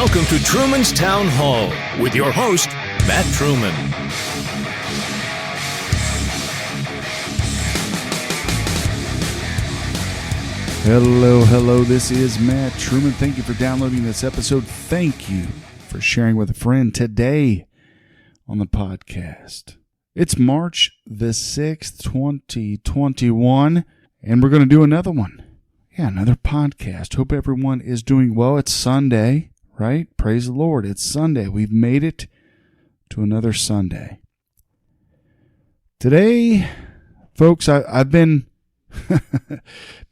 Welcome to Truman's Town Hall with your host, Matt Truman. Hello. This is Matt Truman. Thank you for downloading this episode. Thank you for sharing with a friend today on the podcast. It's March the 6th, 2021, and we're going to do another one. Yeah, another podcast. Hope everyone is doing well. It's Sunday, right? Praise the Lord. It's Sunday. We've made it to another Sunday. Today, folks, I've been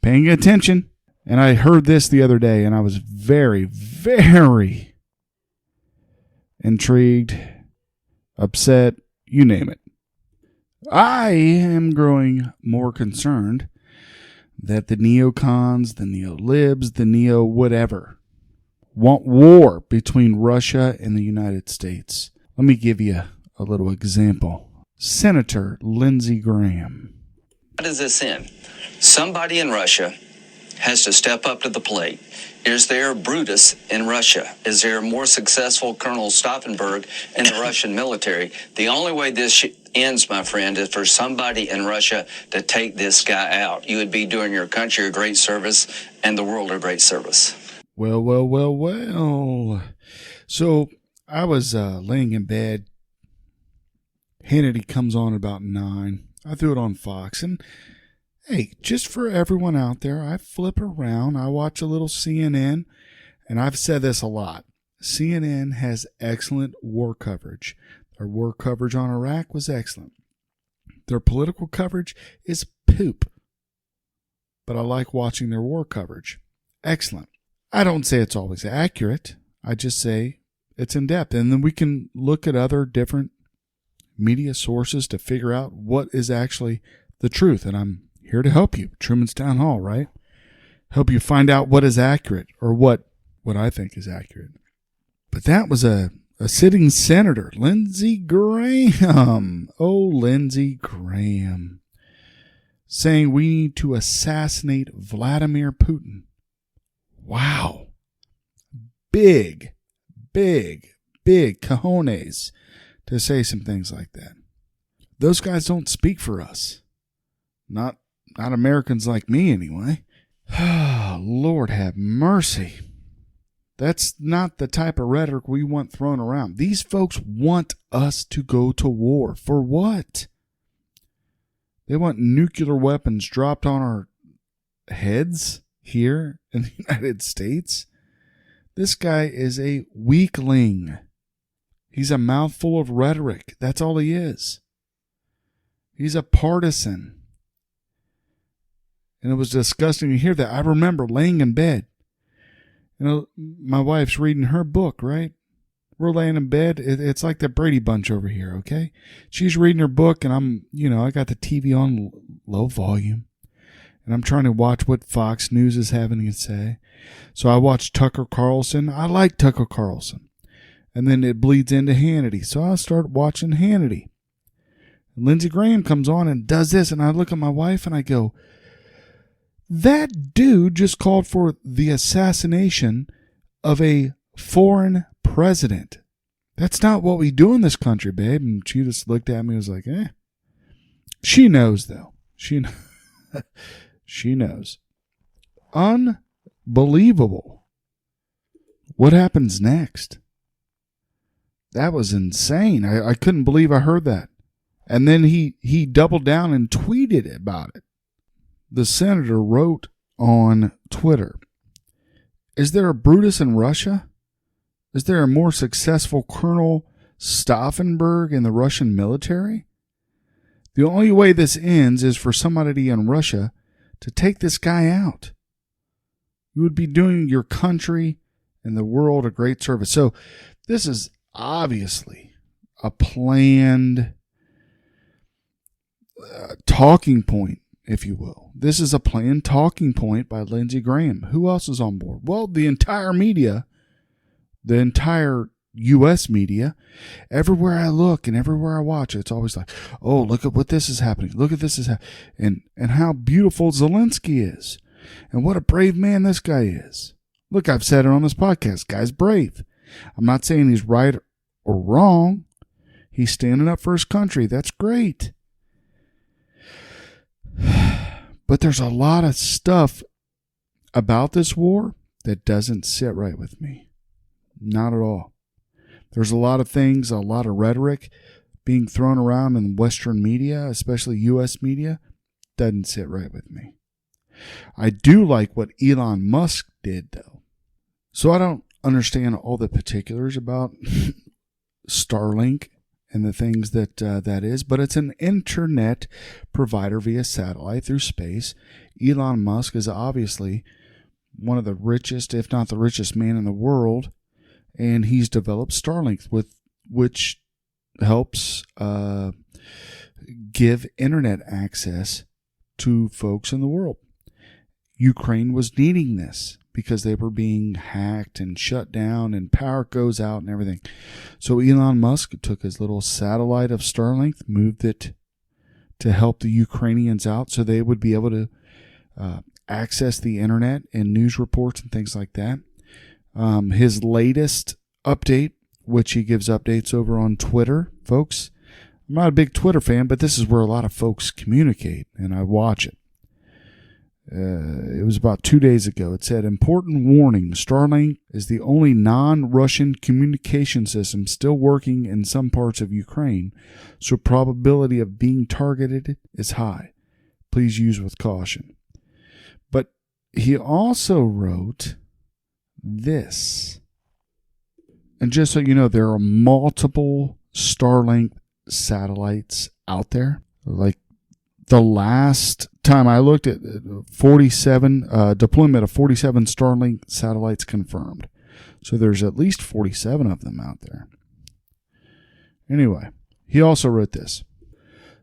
paying attention, and I heard this the other day, and I was very, very intrigued, upset, you name it. I am growing more concerned that the neocons, the neo-libs, the neo-whatever want war between Russia and the United States. Let me give you a little example. Senator Lindsey Graham. What does this end? Somebody in Russia has to step up to the plate. Is there Brutus in Russia? Is there a more successful Colonel Stauffenberg in the Russian military? The only way this ends, my friend, is for somebody in Russia to take this guy out. You would be doing your country a great service and the world a great service. Well. So I was laying in bed. Hannity comes on about 9. I threw it on Fox, and hey, just for everyone out there, I flip around, I watch a little CNN, and I've said this a lot. CNN has excellent war coverage. Their war coverage on Iraq was excellent. Their political coverage is poop. But I like watching their war coverage. Excellent. I don't say it's always accurate. I just say it's in depth. And then we can look at other different media sources to figure out what is actually the truth. And I'm here to help you. Truman's Town Hall, right? Help you find out what is accurate, or what I think is accurate. But that was a sitting senator, Lindsey Graham. Oh, Lindsey Graham. Saying we need to assassinate Vladimir Putin. Wow. Big cojones to say some things like that. Those guys don't speak for us. Not Americans like me, anyway. Lord have mercy. That's not the type of rhetoric we want thrown around. These folks want us to go to war. For what? They want nuclear weapons dropped on our heads here in the United States. This guy is a weakling. He's a mouthful of rhetoric. That's all he is. He's a partisan. And it was disgusting to hear that. I remember laying in bed. You know, my wife's reading her book, right? We're laying in bed. It's like the Brady Bunch over here, okay? She's reading her book, and I got the TV on low volume. And I'm trying to watch what Fox News is having to say. So I watched Tucker Carlson. I like Tucker Carlson. And then it bleeds into Hannity. So I start watching Hannity. And Lindsey Graham comes on and does this. And I look at my wife and I go, that dude just called for the assassination of a foreign president. That's not what we do in this country, babe. And she just looked at me and was like, eh. She knows, though. She knows. Unbelievable. What happens next? That was insane. I couldn't believe I heard that. And then he doubled down and tweeted about it. The senator wrote on Twitter, is there a Brutus in Russia? Is there a more successful Colonel Stauffenberg in the Russian military? The only way this ends is for somebody in Russia to take this guy out. You would be doing your country and the world a great service. So this is obviously a planned talking point, if you will. This is a planned talking point by Lindsey Graham. Who else is on board? Well, the entire media, the entire U.S. media. Everywhere I look and everywhere I watch, it's always like, oh, look at what this is happening. Look at this is happening. And how beautiful Zelensky is. And what a brave man this guy is. Look, I've said it on this podcast. Guy's brave. I'm not saying he's right or wrong. He's standing up for his country. That's great. But there's a lot of stuff about this war that doesn't sit right with me. Not at all. There's a lot of things, a lot of rhetoric being thrown around in Western media, especially U.S. media, doesn't sit right with me. I do like what Elon Musk did, though. So I don't understand all the particulars about Starlink and the things that that is, but it's an internet provider via satellite through space. Elon Musk is obviously one of the richest, if not the richest man in the world, and he's developed Starlink, which helps give internet access to folks in the world. Ukraine was needing this because they were being hacked and shut down and power goes out and everything. So Elon Musk took his little satellite of Starlink, moved it to help the Ukrainians out so they would be able to access the internet and news reports and things like that. His latest update, which he gives updates over on Twitter, folks. I'm not a big Twitter fan, but this is where a lot of folks communicate, and I watch it. It was about 2 days ago. It said, important warning, Starlink is the only non-Russian communication system still working in some parts of Ukraine, so probability of being targeted is high. Please use with caution. But he also wrote this. And just so you know, there are multiple Starlink satellites out there. Like the last time I looked at 47, deployment of 47 Starlink satellites confirmed. So there's at least 47 of them out there. Anyway, he also wrote this.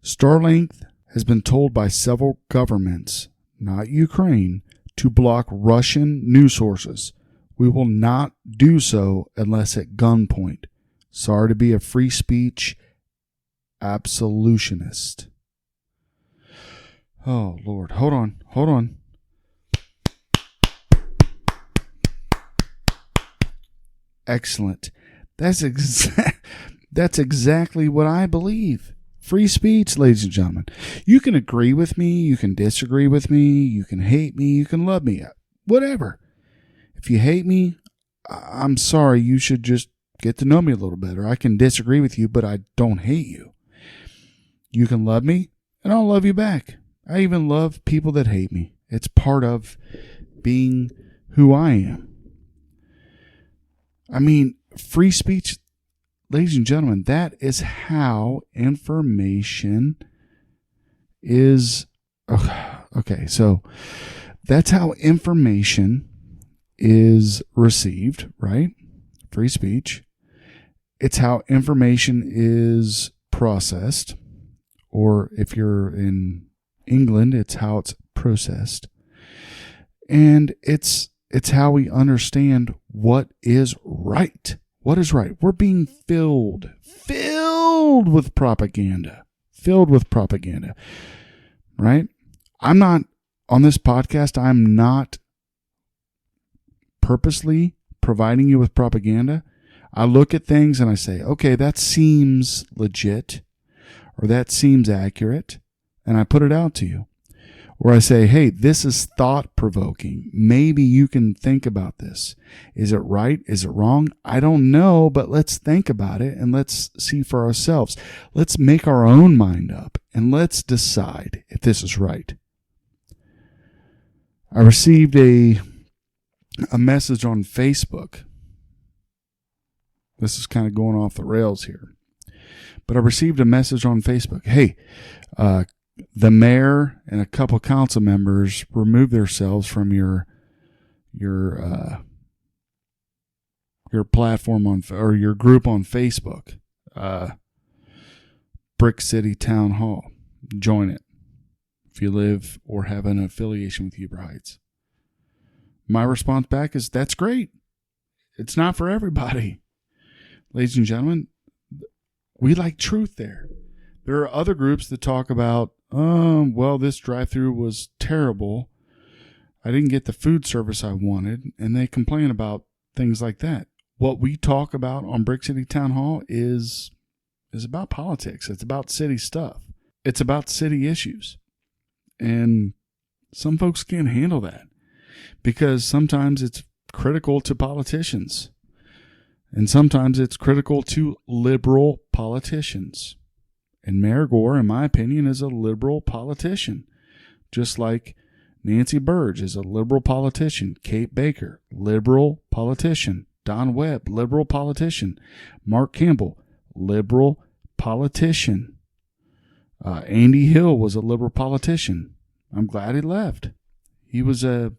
Starlink has been told by several governments, not Ukraine, to block Russian news sources. We will not do so unless at gunpoint. Sorry to be a free speech absolutionist. Oh, Lord. Hold on. Excellent. That's exactly what I believe. Free speech, ladies and gentlemen. You can agree with me. You can disagree with me. You can hate me. You can love me. Whatever. If you hate me, I'm sorry. You should just get to know me a little better. I can disagree with you, but I don't hate you. You can love me, and I'll love you back. I even love people that hate me. It's part of being who I am. I mean, free speech, ladies and gentlemen, that is how information is. Okay, so that's how information is received, right? Free speech. It's how information is processed, or if you're in England, it's how it's processed. And it's how we understand what is right. What is right? We're being filled with propaganda. Right? I'm not, on this podcast, I'm not purposely providing you with propaganda. I look at things and I say, okay, that seems legit, or that seems accurate, and I put it out to you. Or I say, hey, this is thought-provoking. Maybe you can think about this. Is it right? Is it wrong? I don't know, but let's think about it and let's see for ourselves. Let's make our own mind up and let's decide if this is right. I received a message on Facebook. This is kind of going off the rails here. But I received a message on Facebook. Hey, the mayor and a couple council members removed themselves from your platform or your group on Facebook, Brick City Town Hall. Join it if you live or have an affiliation with Heber Heights. My response back is, that's great. It's not for everybody. Ladies and gentlemen, we like truth there. There are other groups that talk about, well, this drive-thru was terrible. I didn't get the food service I wanted, and they complain about things like that. what we talk about on Brick City Town Hall is about politics. It's about city stuff. It's about city issues. And some folks can't handle that because sometimes it's critical to politicians. And sometimes it's critical to liberal politicians. And Mayor Gore, in my opinion, is a liberal politician. Just like Nancy Burge is a liberal politician. Kate Baker, liberal politician. Don Webb, liberal politician. Mark Campbell, liberal politician. Andy Hill was a liberal politician. I'm glad he left. He was I'm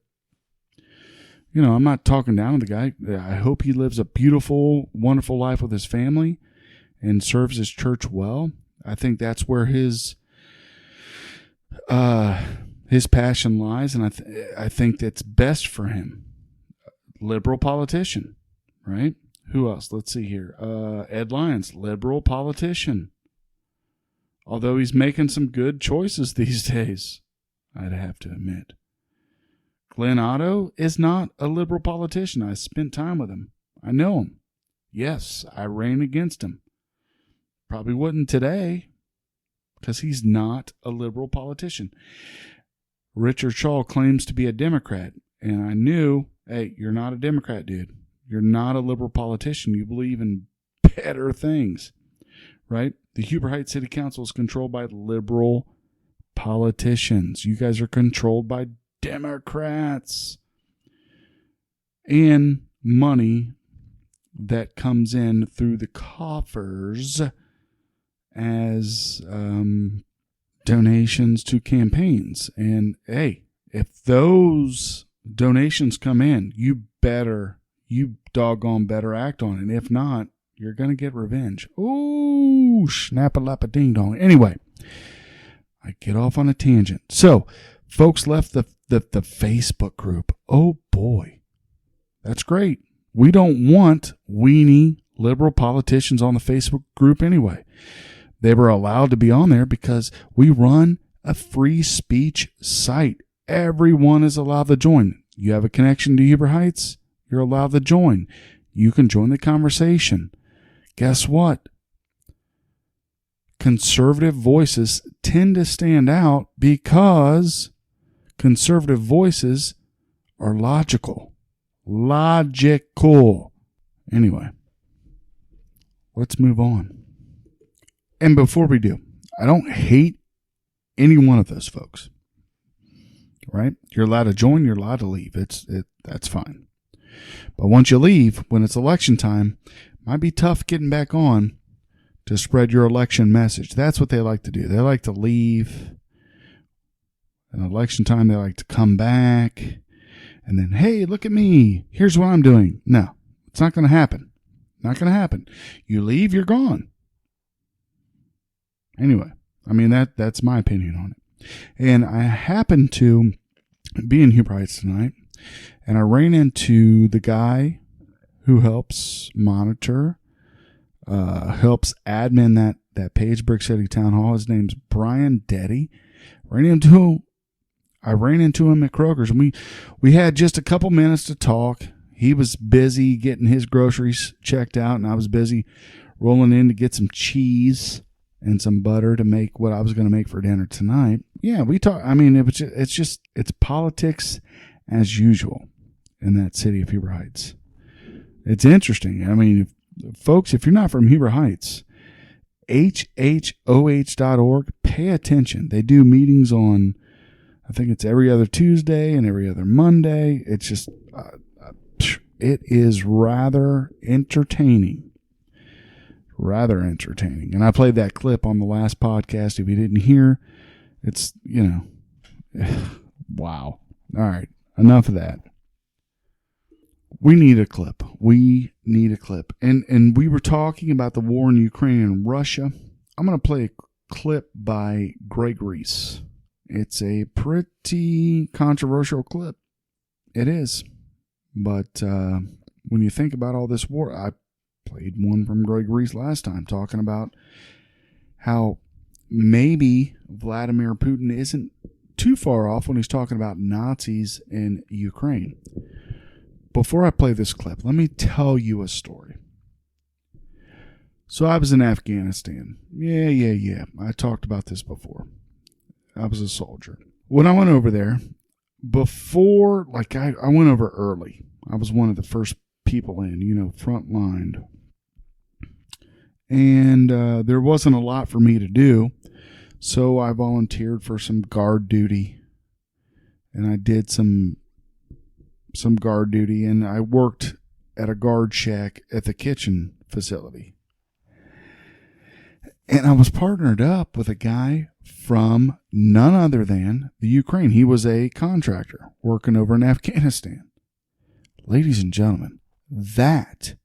not talking down to the guy. I hope he lives a beautiful, wonderful life with his family and serves his church well. I think that's where his passion lies, and I think that's best for him. Liberal politician, right? Who else? Let's see here. Ed Lyons, liberal politician. Although he's making some good choices these days, I'd have to admit. Glenn Otto is not a liberal politician. I spent time with him. I know him. Yes, I ran against him. Probably wouldn't today because he's not a liberal politician. Richard Shaw claims to be a Democrat, and I knew, hey, you're not a Democrat, dude. You're not a liberal politician. You believe in better things, right? The Huber Heights City Council is controlled by liberal politicians. You guys are controlled by Democrats. And money that comes in through the coffers as donations to campaigns. And hey, if those donations come in, you doggone better act on it. If not, you're going to get revenge. Ooh, snap-a-lap-a-ding-dong. Anyway, I get off on a tangent. So, folks left the Facebook group. Oh, boy. That's great. We don't want weenie liberal politicians on the Facebook group anyway. They were allowed to be on there because we run a free speech site. Everyone is allowed to join. You have a connection to Huber Heights, you're allowed to join. You can join the conversation. Guess what? Conservative voices tend to stand out because conservative voices are logical. Anyway, let's move on. And before we do, I don't hate any one of those folks. Right? You're allowed to join, you're allowed to leave. That's fine. But once you leave, when it's election time, it might be tough getting back on to spread your election message. That's what they like to do. They like to leave. In election time, they like to come back. And then, hey, look at me. Here's what I'm doing. No, it's not going to happen. Not going to happen. You leave, you're gone. Anyway, I mean, that's my opinion on it. And I happened to be in Huber Heights tonight, and I ran into the guy who helps monitor, helps admin that page, Brick City Town Hall. His name's Brian Deddy. I ran into him at Kroger's, and we had just a couple minutes to talk. He was busy getting his groceries checked out, and I was busy rolling in to get some cheese and some butter to make what I was going to make for dinner tonight. Yeah, we talk. I mean, it's politics as usual in that city of Huber Heights. It's interesting. I mean, folks, if you're not from Huber Heights, hhoh.org, pay attention. They do meetings on, I think it's every other Tuesday and every other Monday. It's just, it is rather entertaining. And I played that clip on the last podcast. If you didn't hear, it's, wow. All right. Enough of that. We need a clip. And we were talking about the war in Ukraine and Russia. I'm going to play a clip by Greg Reese. It's a pretty controversial clip. It is. But when you think about all this war, I played one from Greg Reese last time talking about how maybe Vladimir Putin isn't too far off when he's talking about Nazis in Ukraine. before I play this clip, let me tell you a story. So I was in Afghanistan. Yeah. I talked about this before. I was a soldier. When I went over there, before, like I went over early. I was one of the first people in, front lined. And there wasn't a lot for me to do. So I volunteered for some guard duty. And I did some guard duty. And I worked at a guard shack at the kitchen facility. And I was partnered up with a guy from none other than the Ukraine. He was a contractor working over in Afghanistan. Ladies and gentlemen, that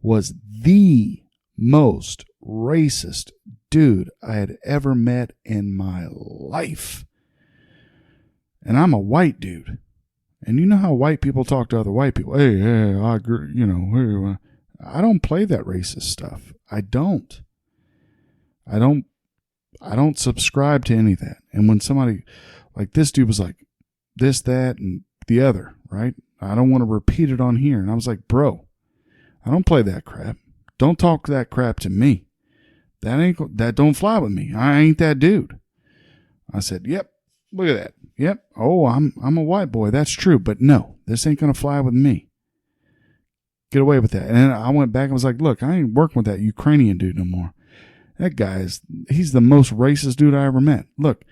was the most racist dude I had ever met in my life. And I'm a white dude. And you know how white people talk to other white people. Hey, I agree, hey, I don't play that racist stuff. I don't subscribe to any of that. And when somebody like this dude was like this, that, and the other, right? I don't want to repeat it on here. And I was like, bro, I don't play that crap. Don't talk that crap to me. That don't fly with me. I ain't that dude. I said, yep, look at that. Yep. Oh, I'm a white boy. That's true. But no, this ain't going to fly with me. Get away with that. And then I went back and was like, look, I ain't working with that Ukrainian dude no more. That he's the most racist dude I ever met. Look,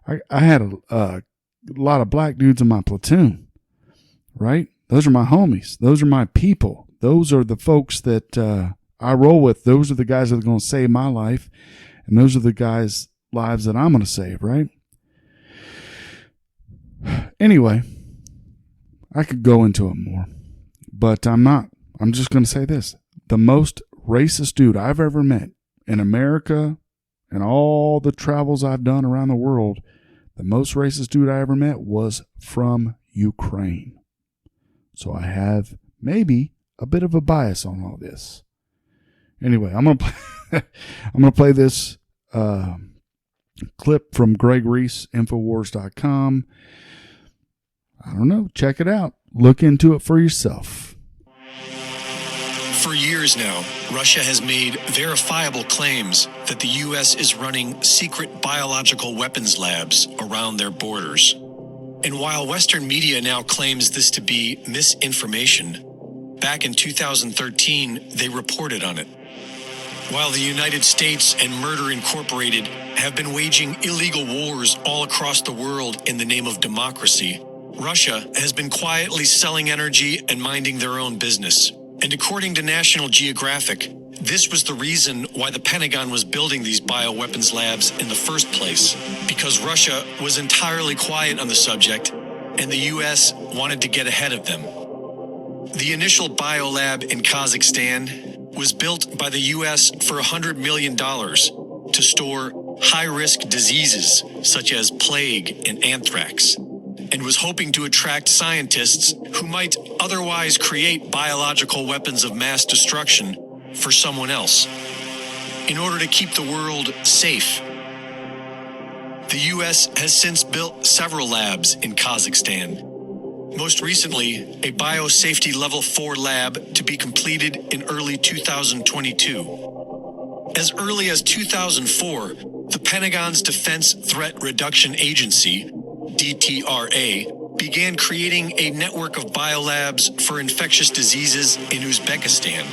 I had a lot of black dudes in my platoon, right? Those are my homies. Those are my people. Those are the folks that I roll with. Those are the guys that are going to save my life. And those are the guys' lives that I'm going to save, right? Anyway, I could go into it more, but I'm not. I'm just going to say this. The most racist dude I've ever met in America and all the travels I've done around the world, the most racist dude I ever met was from Ukraine. So I have maybe a bit of a bias on all this. Anyway, I'm gonna play this clip from Greg Reese, Infowars.com. I don't know. Check it out. Look into it for yourself. For years now, Russia has made verifiable claims that the U.S. is running secret biological weapons labs around their borders. And while Western media now claims this to be misinformation, back in 2013, they reported on it. While the United States and Murder Incorporated have been waging illegal wars all across the world in the name of democracy, Russia has been quietly selling energy and minding their own business. And according to National Geographic, this was the reason why the Pentagon was building these bioweapons labs in the first place, because Russia was entirely quiet on the subject and the U.S. wanted to get ahead of them. The initial biolab in Kazakhstan was built by the U.S. for $100 million to store high-risk diseases such as plague and anthrax, and was hoping to attract scientists who might otherwise create biological weapons of mass destruction for someone else, in order to keep the world safe. The U.S. has since built several labs in Kazakhstan. Most recently, a biosafety level 4 lab to be completed in early 2022. As early as 2004, the Pentagon's Defense Threat Reduction Agency, DTRA, began creating a network of biolabs for infectious diseases in Uzbekistan.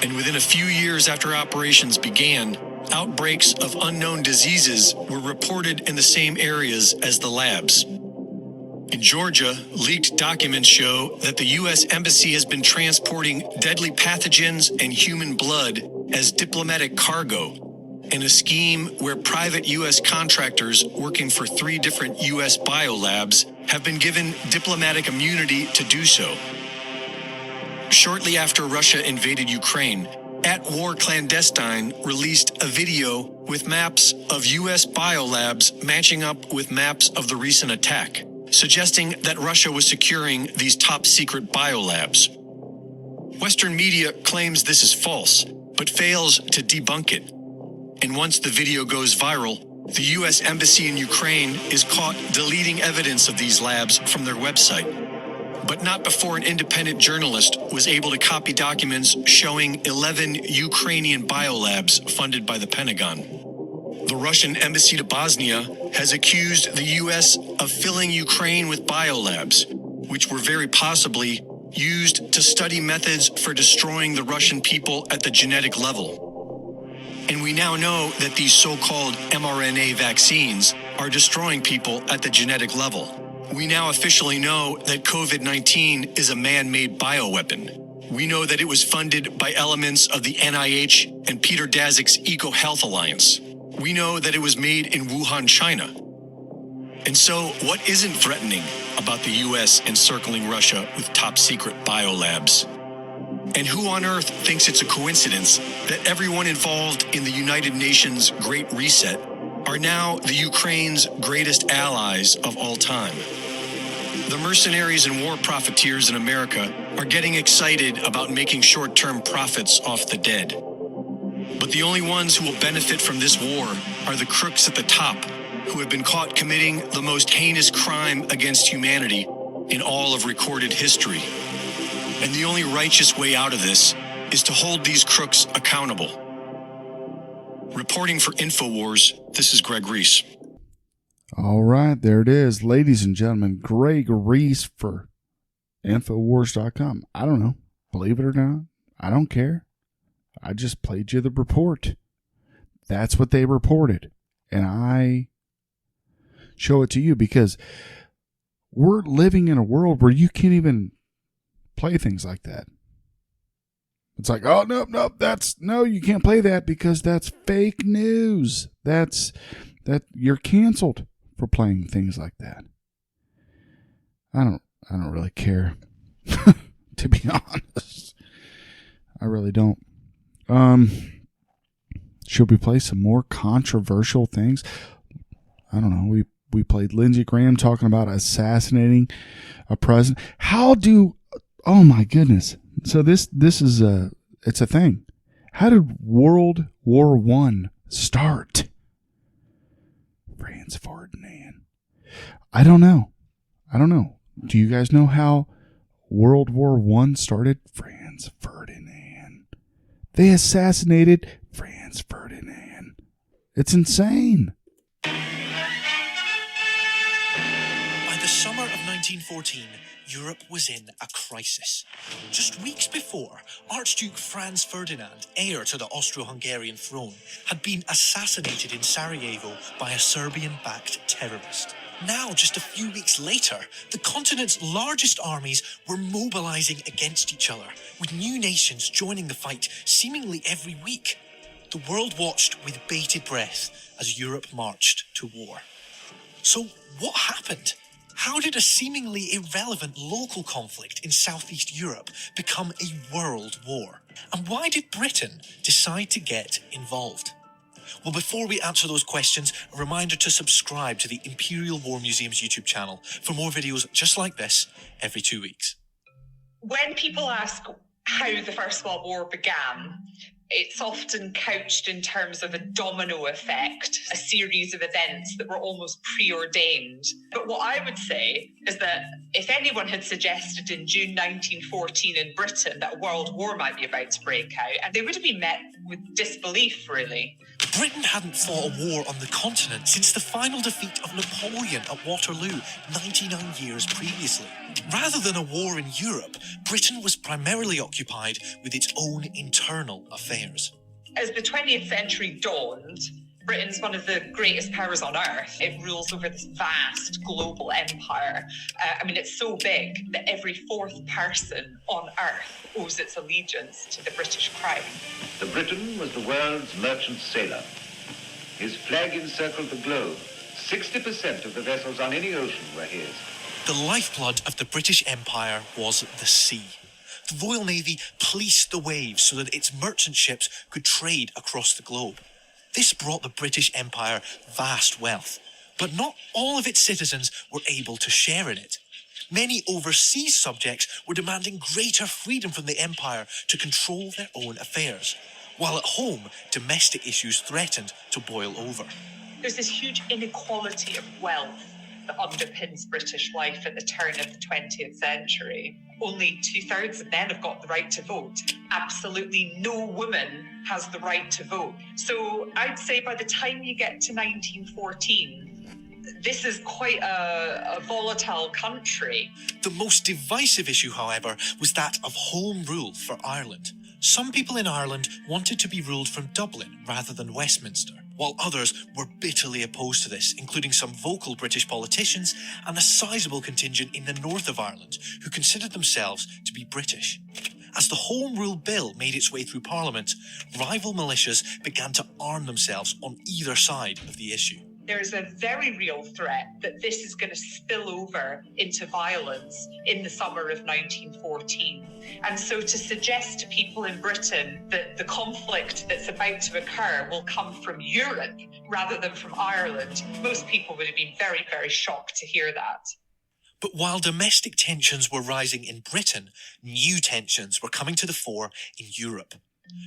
And within a few years after operations began, outbreaks of unknown diseases were reported in the same areas as the labs. In Georgia, leaked documents show that the U.S. Embassy has been transporting deadly pathogens and human blood as diplomatic cargo, in a scheme where private U.S. contractors working for 3 different U.S. biolabs have been given diplomatic immunity to do so. Shortly after Russia invaded Ukraine, At War Clandestine released a video with maps of U.S. biolabs matching up with maps of the recent attack, suggesting that Russia was securing these top-secret biolabs. Western media claims this is false, but fails to debunk it. And once the video goes viral, the U.S. Embassy in Ukraine is caught deleting evidence of these labs from their website. but not before an independent journalist was able to copy documents showing 11 Ukrainian biolabs funded by the Pentagon. The Russian embassy to Bosnia has accused the U.S. of filling Ukraine with biolabs, which were very possibly used to study methods for destroying the Russian people at the genetic level. And we now know that these so-called mRNA vaccines are destroying people at the genetic level. We now officially know that COVID-19 is a man-made bioweapon. We know that it was funded by elements of the NIH and Peter Daszak's EcoHealth Alliance. We know that it was made in Wuhan, China. And so, what isn't threatening about the U.S. encircling Russia with top-secret biolabs? And who on earth thinks it's a coincidence that everyone involved in the United Nations Great Reset are now the Ukraine's greatest allies of all time? The mercenaries and war profiteers in America are getting excited about making short-term profits off the dead. But the only ones who will benefit from this war are the crooks at the top, who have been caught committing the most heinous crime against humanity in all of recorded history. And the only righteous way out of this is to hold these crooks accountable. Reporting for InfoWars, this is Greg Reese. All right, there it is. Ladies and gentlemen, Greg Reese for Infowars.com. I don't know. Believe it or not, I don't care. I just played you the report. That's what they reported. And I show it to you because we're living in a world where you can't even play things like that. It's like, oh, no, you can't play that because that's fake news. That you're canceled for playing things like that. I don't really care. To be honest. I really don't. Should we play some more controversial things? I don't know. We played Lindsey Graham talking about assassinating a president. Oh my goodness. So this is it's a thing. How did World War I start? Franz Ferdinand. I don't know. Do you guys know how World War I started? Franz Ferdinand. They assassinated Franz Ferdinand. It's insane. By the summer of 1914, Europe was in a crisis. Just weeks before, Archduke Franz Ferdinand, heir to the Austro-Hungarian throne, had been assassinated in Sarajevo by a Serbian-backed terrorist. Now, just a few weeks later, the continent's largest armies were mobilizing against each other, with new nations joining the fight seemingly every week. The world watched with bated breath as Europe marched to war. So, what happened? How did a seemingly irrelevant local conflict in Southeast Europe become a world war? And why did Britain decide to get involved? Well, before we answer those questions, a reminder to subscribe to the Imperial War Museum's YouTube channel for more videos just like this every 2 weeks. When people ask how the First World War began, it's often couched in terms of a domino effect, a series of events that were almost preordained. But what I would say is that if anyone had suggested in June 1914 in Britain that a world war might be about to break out, and they would have been met with disbelief, really. Britain hadn't fought a war on the continent since the final defeat of Napoleon at Waterloo 99 years previously. Rather than a war in Europe, Britain was primarily occupied with its own internal affairs. As the 20th century dawned, Britain's one of the greatest powers on earth. It rules over this vast global empire. It's so big that every fourth person on earth owes its allegiance to the British crown. The Briton was the world's merchant sailor. His flag encircled the globe. 60% of the vessels on any ocean were his. The lifeblood of the British Empire was the sea. The Royal Navy policed the waves so that its merchant ships could trade across the globe. This brought the British Empire vast wealth, but not all of its citizens were able to share in it. Many overseas subjects were demanding greater freedom from the empire to control their own affairs, while at home, domestic issues threatened to boil over. There's this huge inequality of wealth that underpins British life at the turn of the 20th century. Only 2/3 of men have got the right to vote. Absolutely no woman has the right to vote. So I'd say by the time you get to 1914, this is quite a volatile country. The most divisive issue, however, was that of home rule for Ireland. Some people in Ireland wanted to be ruled from Dublin rather than Westminster, while others were bitterly opposed to this, including some vocal British politicians and a sizable contingent in the north of Ireland who considered themselves to be British. As the Home Rule Bill made its way through Parliament, rival militias began to arm themselves on either side of the issue. There's a very real threat that this is going to spill over into violence in the summer of 1914. And so to suggest to people in Britain that the conflict that's about to occur will come from Europe rather than from Ireland, most people would have been very, very shocked to hear that. But while domestic tensions were rising in Britain, new tensions were coming to the fore in Europe.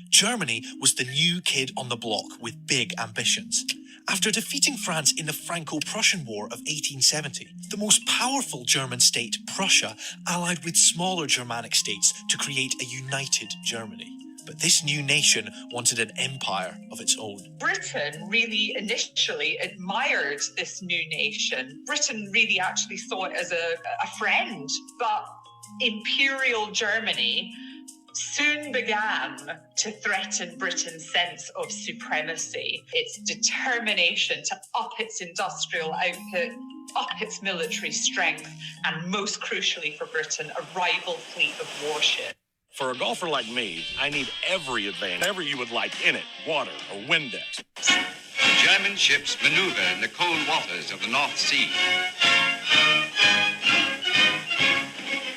Germany was the new kid on the block with big ambitions. After defeating France in the Franco-Prussian War of 1870, the most powerful German state, Prussia, allied with smaller Germanic states to create a united Germany. But this new nation wanted an empire of its own. Britain really initially admired this new nation. Britain really actually saw it as a friend, but Imperial Germany soon began to threaten Britain's sense of supremacy, its determination to up its industrial output, up its military strength, and most crucially for Britain, a rival fleet of warships. For a golfer like me, I need every advantage, whatever you would like in it, water or Windex. German ships maneuver in the cold waters of the North Sea.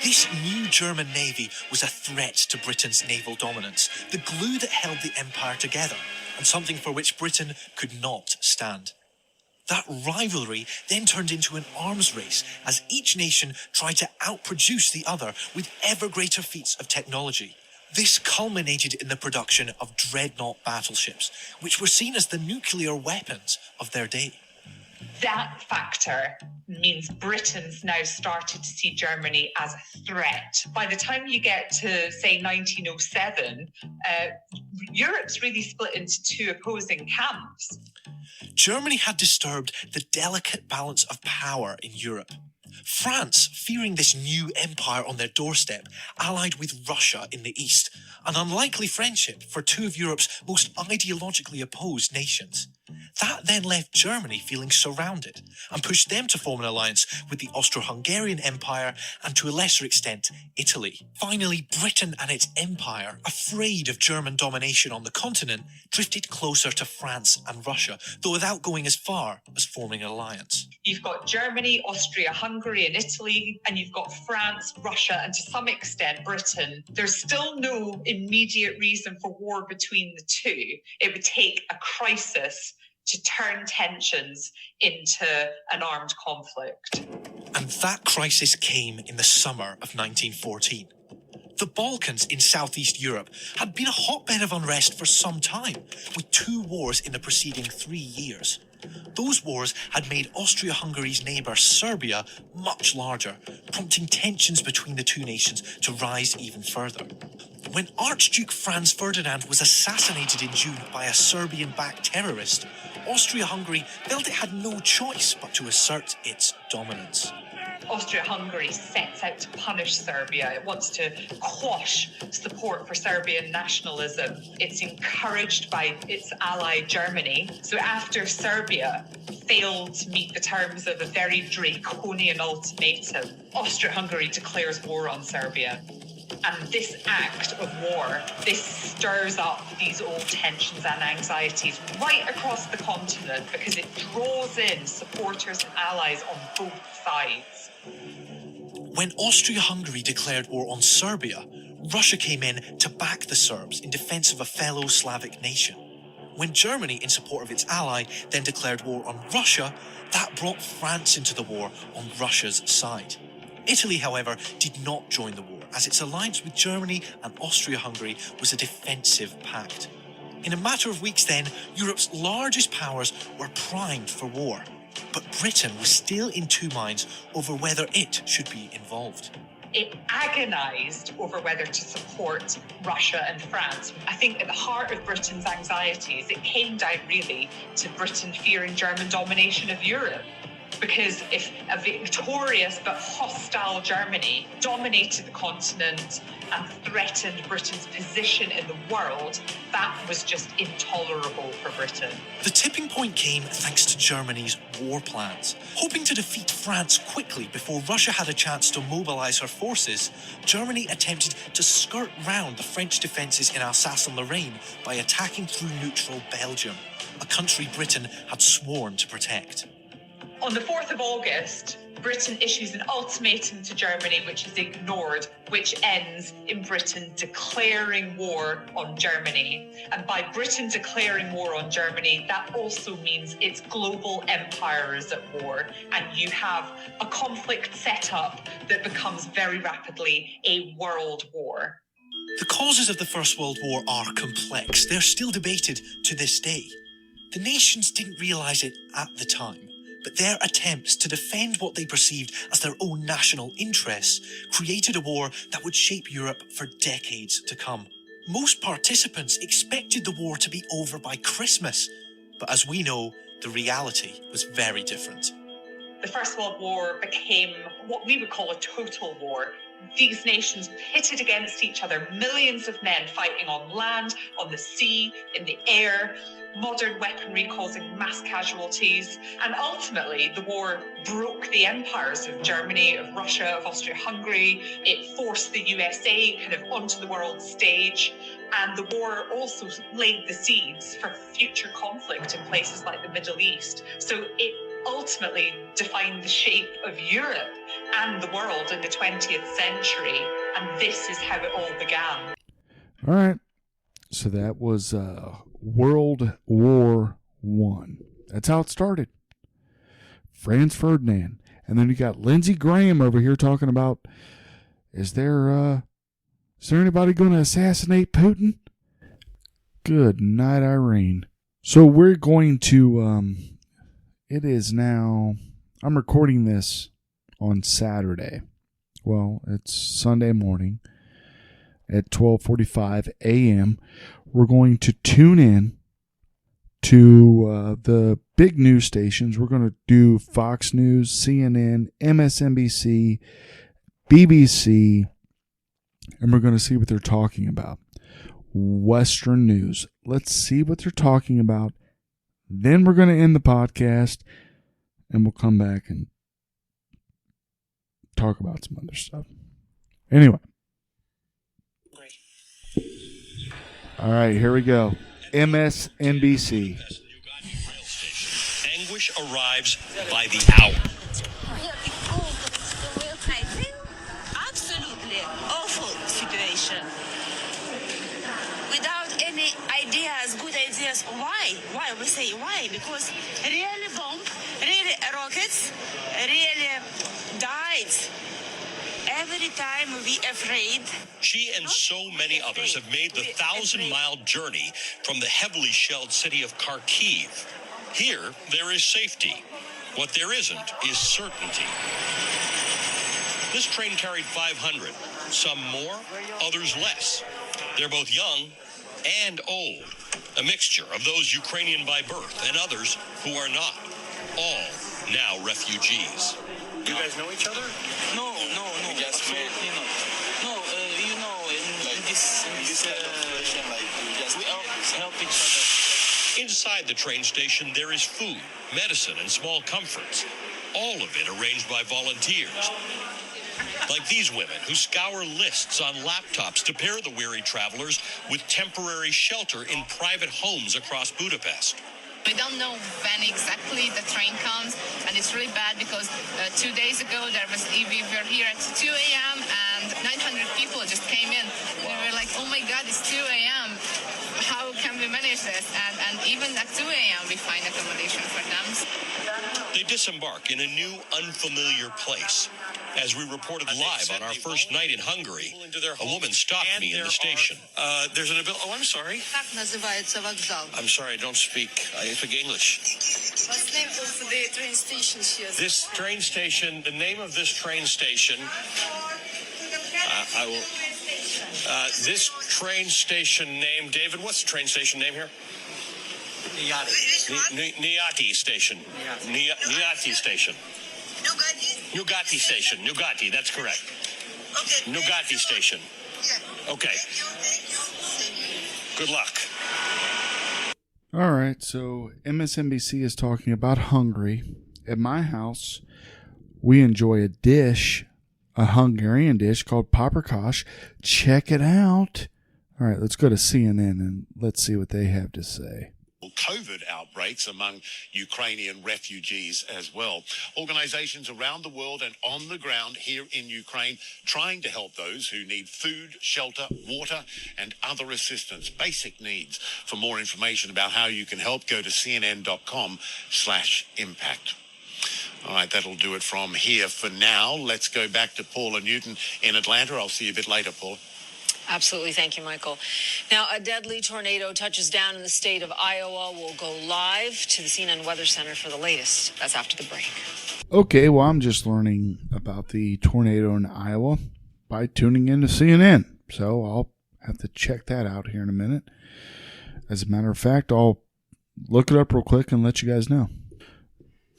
This new German navy was a threat to Britain's naval dominance, the glue that held the empire together, and something for which Britain could not stand. That rivalry then turned into an arms race as each nation tried to outproduce the other with ever greater feats of technology. This culminated in the production of dreadnought battleships, which were seen as the nuclear weapons of their day. That factor means Britain's now started to see Germany as a threat. By the time you get to, say, 1907, Europe's really split into two opposing camps. Germany had disturbed the delicate balance of power in Europe. France, fearing this new empire on their doorstep, allied with Russia in the east, an unlikely friendship for two of Europe's most ideologically opposed nations. That then left Germany feeling surrounded and pushed them to form an alliance with the Austro-Hungarian Empire and, to a lesser extent, Italy. Finally, Britain and its empire, afraid of German domination on the continent, drifted closer to France and Russia, though without going as far as forming an alliance. You've got Germany, Austria, Hungary and Italy, and you've got France, Russia, and to some extent Britain. There's still no immediate reason for war between the two. It would take a crisis to turn tensions into an armed conflict. And that crisis came in the summer of 1914. The Balkans in southeast Europe had been a hotbed of unrest for some time, with two wars in the preceding 3 years. Those wars had made Austria-Hungary's neighbour Serbia much larger, prompting tensions between the two nations to rise even further. When Archduke Franz Ferdinand was assassinated in June by a Serbian-backed terrorist, Austria-Hungary felt it had no choice but to assert its dominance. Austria-Hungary sets out to punish Serbia. It wants to quash support for Serbian nationalism. It's encouraged by its ally Germany. So after Serbia failed to meet the terms of a very draconian ultimatum, Austria-Hungary declares war on Serbia. And this act of war, this stirs up these old tensions and anxieties right across the continent because it draws in supporters and allies on both sides. When Austria-Hungary declared war on Serbia, Russia came in to back the Serbs in defense of a fellow Slavic nation. When Germany, in support of its ally, then declared war on Russia, that brought France into the war on Russia's side. Italy, however, did not join the war, as its alliance with Germany and Austria-Hungary was a defensive pact. In a matter of weeks then, Europe's largest powers were primed for war. but Britain was still in two minds over whether it should be involved. It agonised over whether to support Russia and France. I think at the heart of Britain's anxieties, it came down really to Britain fearing German domination of Europe. Because if a victorious but hostile Germany dominated the continent and threatened Britain's position in the world, that was just intolerable for Britain. The tipping point came thanks to Germany's war plans. Hoping to defeat France quickly before Russia had a chance to mobilise her forces, Germany attempted to skirt round the French defences in Alsace-Lorraine by attacking through neutral Belgium, a country Britain had sworn to protect. On the 4th of August, Britain issues an ultimatum to Germany which is ignored, which ends in Britain declaring war on Germany. And by Britain declaring war on Germany, that also means its global empire is at war. And you have a conflict set up that becomes very rapidly a world war. The causes of the First World War are complex. They're still debated to this day. The nations didn't realise it at the time, but their attempts to defend what they perceived as their own national interests created a war that would shape Europe for decades to come. Most participants expected the war to be over by Christmas, but as we know, the reality was very different. The First World War became what we would call a total war. These nations pitted against each other, millions of men fighting on land, on the sea, in the air, modern weaponry causing mass casualties. And ultimately, the war broke the empires of Germany, of Russia, of Austria-Hungary. It forced the USA kind of onto the world stage. And the war also laid the seeds for future conflict in places like the Middle East. So it ultimately defined the shape of Europe and the world in the 20th century. And this is how it all began. All right. So that was World War I. That's how it started. Franz Ferdinand. And then you got Lindsey Graham over here talking about, is there anybody going to assassinate Putin? Good night, Irene. So we're going to, it is now, I'm recording this on Saturday. Well, it's Sunday morning at 12:45 a.m. We're going to tune in to the big news stations. We're going to do Fox News, CNN, MSNBC, BBC, and we're going to see what they're talking about. Western news. Let's see what they're talking about. Then we're going to end the podcast, and we'll come back and talk about some other stuff. Anyway. All right, here we go. MSNBC. Anguish arrives by the hour. Absolutely awful situation. Without any ideas, good ideas. Why? Why? We say why? Because really bomb, really rockets, really died. Every time we afraid. She and so many others have made the 1,000-mile journey from the heavily shelled city of Kharkiv. Here, there is safety. What there isn't is certainty. This train carried 500, some more, others less. They're both young and old, a mixture of those Ukrainian by birth and others who are not, all now refugees. You guys know each other? No, absolutely not. No, you know, in this kind of situation, like, we help each other. Inside the train station, there is food, medicine, and small comforts, all of it arranged by volunteers. Like these women who scour lists on laptops to pair the weary travelers with temporary shelter in private homes across Budapest. We don't know when exactly the train comes, and it's really bad because 2 days ago we were here at 2 a.m. and 900 people just came in. We were like, oh my God, it's 2 a.m. How can we we manage this, and even at 2 a.m. we find accommodation for them. They disembark in a new, unfamiliar place. As we reported live on our first night in Hungary, a woman stopped me in the station. There's an ability. Oh, I'm sorry. I'm sorry, I don't speak. I speak English. What's the name of the train station here? This train station, the name of this train station, I will. This train station name, David, what's the train station name here? Niati Station. Niati Station. Nugati Station. Nugati, that's correct. Okay. Nugati Station. Okay. Good luck. All right, so MSNBC is talking about Hungary. At my house, we enjoy a dish, a Hungarian dish called paprikash. Check it out. All right, let's go to CNN and let's see what they have to say. COVID outbreaks among Ukrainian refugees as well. Organizations around the world and on the ground here in Ukraine trying to help those who need food, shelter, water, and other assistance, basic needs. For more information about how you can help, go to cnn.com/impact. All right, that'll do it from here for now. Let's go back to Paula Newton in Atlanta. I'll see you a bit later, Paula. Absolutely. Thank you, Michael. Now, a deadly tornado touches down in the state of Iowa. We'll go live to the CNN Weather Center for the latest. That's after the break. Okay, well, I'm just learning about the tornado in Iowa by tuning into CNN. So I'll have to check that out here in a minute. As a matter of fact, I'll look it up real quick and let you guys know.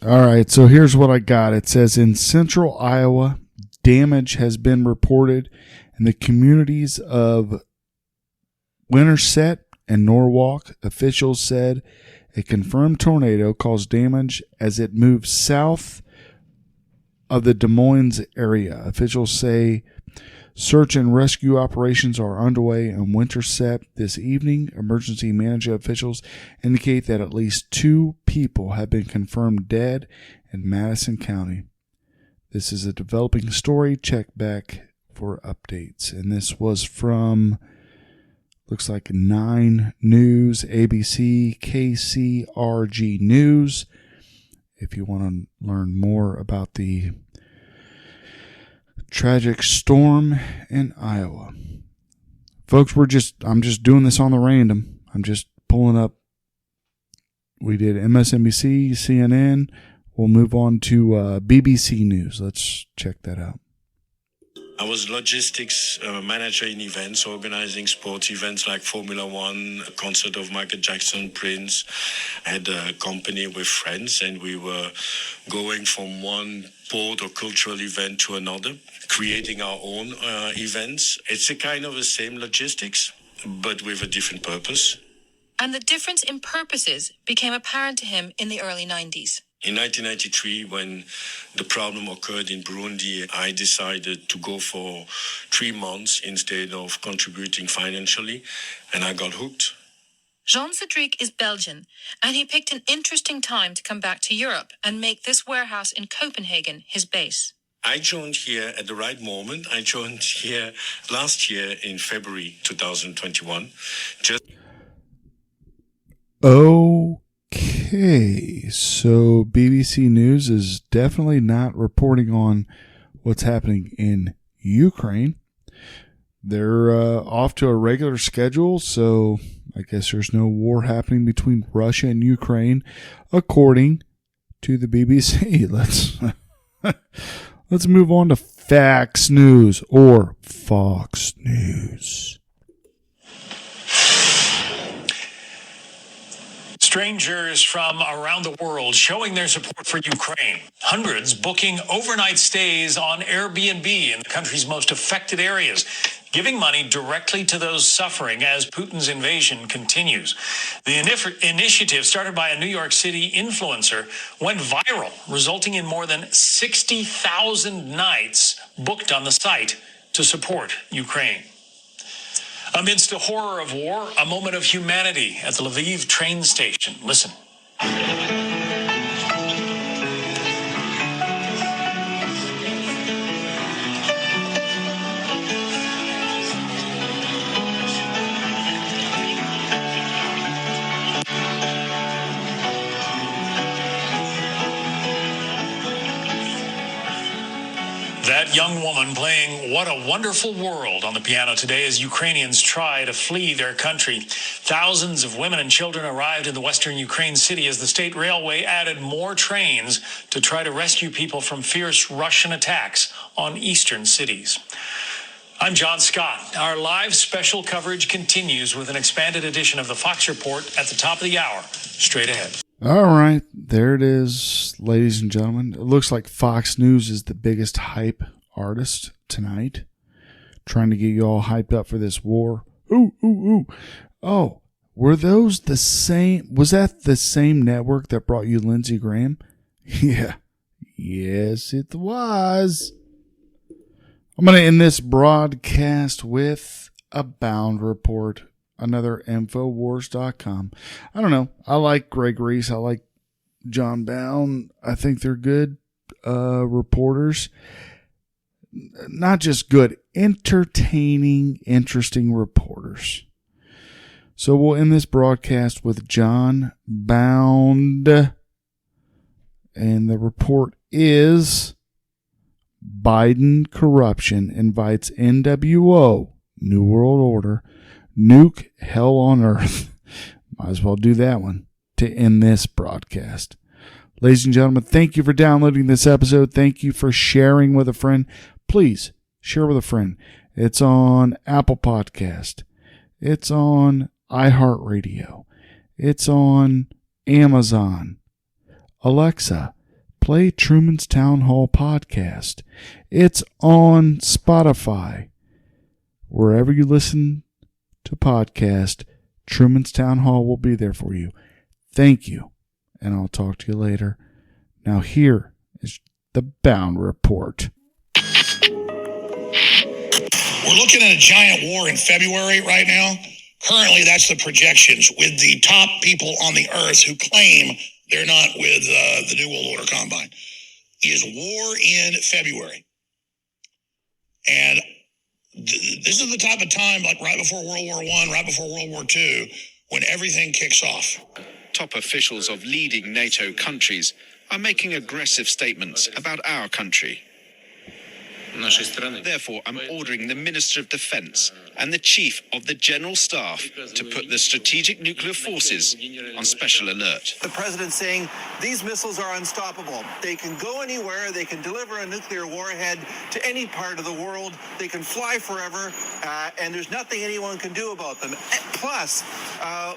All right, so here's what I got. It says in central Iowa, damage has been reported in the communities of Winterset and Norwalk. Officials said a confirmed tornado caused damage as it moved south of the Des Moines area. Officials say search and rescue operations are underway in Winterset this evening. Emergency management officials indicate that at least 2 people have been confirmed dead in Madison County. This is a developing story. Check back for updates. And this was from, looks like 9 News, ABC, KCRG News. If you want to learn more about the tragic storm in Iowa. Folks, I'm just doing this on the random. I'm just pulling up. We did MSNBC, CNN. We'll move on to BBC News. Let's check that out. I was logistics manager in events, organizing sports events like Formula One, a concert of Michael Jackson, Prince. I had a company with friends, and we were going from one sport or cultural event to another, creating our own events. It's a kind of the same logistics, but with a different purpose. And the difference in purposes became apparent to him in the early 90s. In 1993, when the problem occurred in Burundi, I decided to go for 3 months instead of contributing financially, and I got hooked. Jean-Cédric is Belgian, and he picked an interesting time to come back to Europe and make this warehouse in Copenhagen his base. I joined here at the right moment. I joined here last year in February 2021. Okay, so BBC News is definitely not reporting on what's happening in Ukraine. They're off to a regular schedule, so I guess there's no war happening between Russia and Ukraine, according to the BBC. Let's move on to Fax News or Fox News. Strangers from around the world showing their support for Ukraine. Hundreds booking overnight stays on Airbnb in the country's most affected areas, giving money directly to those suffering as Putin's invasion continues. The initiative, started by a New York City influencer, went viral, resulting in more than 60,000 nights booked on the site to support Ukraine. Amidst the horror of war, a moment of humanity at the Lviv train station. Listen. that young woman playing What a Wonderful World on the piano today as Ukrainians try to flee their country. Thousands of women and children arrived in the western Ukraine city as the state railway added more trains to try to rescue people from fierce Russian attacks on eastern cities. I'm John Scott. Our live special coverage continues with an expanded edition of the Fox Report at the top of the hour. Straight ahead. All right, there it is, ladies and gentlemen. It looks like Fox News is the biggest hype artist tonight, trying to get you all hyped up for this war. Ooh, ooh, ooh. Oh, were those the same? Was that the same network that brought you Lindsey Graham? Yeah. Yes, it was. I'm going to end this broadcast with a Bound report. Another Infowars.com. I don't know. I like Greg Reese. I like John Bound. I think they're good reporters. Not just good, entertaining, interesting reporters. So we'll end this broadcast with John Bound. And the report is Biden corruption invites NWO, New World Order, nuke hell on earth. Might as well do that one to end this broadcast. Ladies and gentlemen, thank you for downloading this episode. Thank you for sharing with a friend. Please share with a friend. It's on Apple Podcast. It's on iHeartRadio. It's on Amazon. Alexa, play Truman's Town Hall podcast. It's on Spotify. Wherever you listen to podcast, Truman's Town Hall will be there for you. Thank you, and I'll talk to you later. Now here is the Bound Report. We're looking at a giant war in February right now. Currently, that's the projections with the top people on the earth who claim they're not with the New World Order Combine. Is war in February. And this is the type of time, like right before World War I, right before World War II, when everything kicks off. Top officials of leading NATO countries are making aggressive statements about our country. Therefore, I'm ordering the Minister of Defense and the Chief of the General Staff to put the strategic nuclear forces on special alert. The president saying these missiles are unstoppable. They can go anywhere. They can deliver a nuclear warhead to any part of the world. They can fly forever, and there's nothing anyone can do about them. Plus,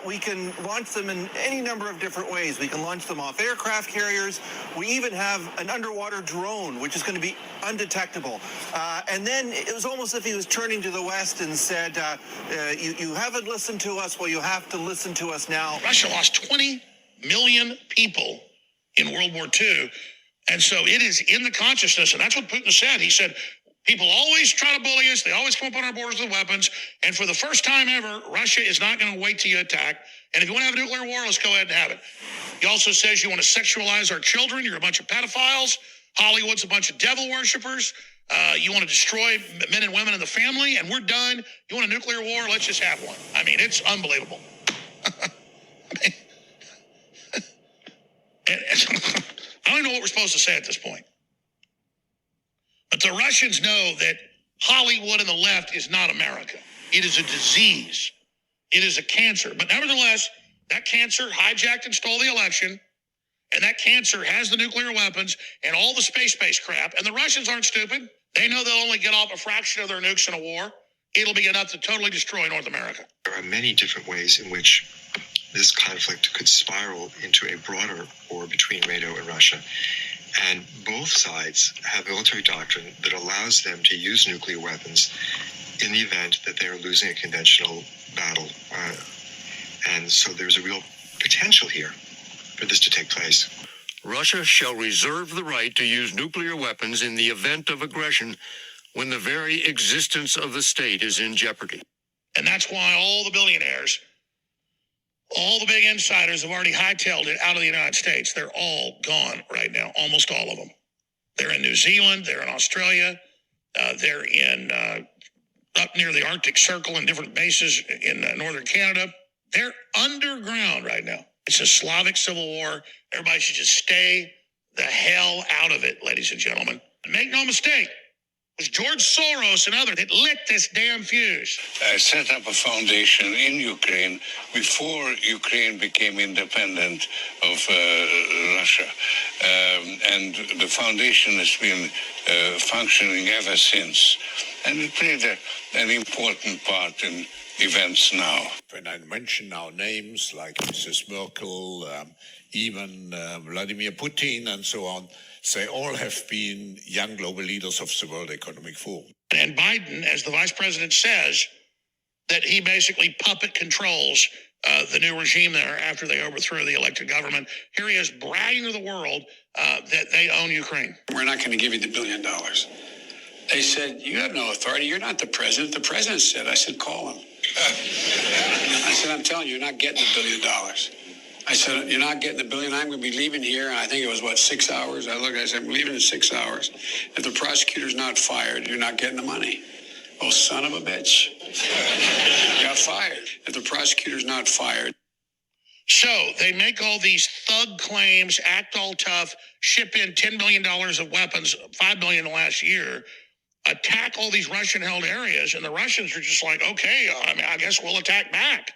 we can launch them in any number of different ways. We can launch them off aircraft carriers. We even have an underwater drone, which is going to be undetectable. And then it was almost as if he was turning to the West and said, you haven't listened to us, well, you have to listen to us now. Russia lost 20 million people in World War II. And so it is in the consciousness, and that's what Putin said. He said, people always try to bully us. They always come up on our borders with weapons. And for the first time ever, Russia is not going to wait till you attack. And if you want to have a nuclear war, let's go ahead and have it. He also says you want to sexualize our children. You're a bunch of pedophiles. Hollywood's a bunch of devil worshippers. You want to destroy men and women in the family, and we're done. You want a nuclear war? Let's just have one. I mean, it's unbelievable. I don't even know what we're supposed to say at this point. But the Russians know that Hollywood and the left is not America. It is a disease. It is a cancer. But nevertheless, that cancer hijacked and stole the election. And that cancer has the nuclear weapons and all the space-based crap. And the Russians aren't stupid. They know they'll only get off a fraction of their nukes in a war. It'll be enough to totally destroy North America. There are many different ways in which this conflict could spiral into a broader war between NATO and Russia. And both sides have military doctrine that allows them to use nuclear weapons in the event that they are losing a conventional battle. And so there's a real potential here for this to take place. Russia shall reserve the right to use nuclear weapons in the event of aggression when the very existence of the state is in jeopardy. And that's why all the billionaires, all the big insiders have already hightailed it out of the United States. They're all gone right now, almost all of them. They're in New Zealand, they're in Australia, they're in up near the Arctic Circle and different bases in northern Canada. They're underground right now. It's a Slavic civil war. Everybody should just stay the hell out of it, ladies and gentlemen. And make no mistake, It was George Soros and others that lit this damn fuse. I set up a foundation in Ukraine before Ukraine became independent of Russia. And the foundation has been functioning ever since. And it played an important part in events now. When I mention now names like Mrs. Merkel, even Vladimir Putin and so on, they all have been young global leaders of the World Economic Forum. And Biden, as the vice president says, that he basically puppet controls the new regime there after they overthrew the elected government. Here he is bragging to the world that they own Ukraine. We're not going to give you the $1 billion. They said, you have no authority. You're not the president. The president said, I said, call him. I said, I'm telling you, you're not getting the $1 billion. I said, you're not getting the $1 billion. I'm going to be leaving here. And I think it was, 6 hours? I said, I'm leaving in 6 hours. If the prosecutor's not fired, you're not getting the money. Oh, son of a bitch. Got fired. If the prosecutor's not fired. So they make all these thug claims, act all tough, ship in $10 billion of weapons, $5 billion last year, attack all these Russian-held areas, and the Russians are just like, okay, I guess we'll attack back.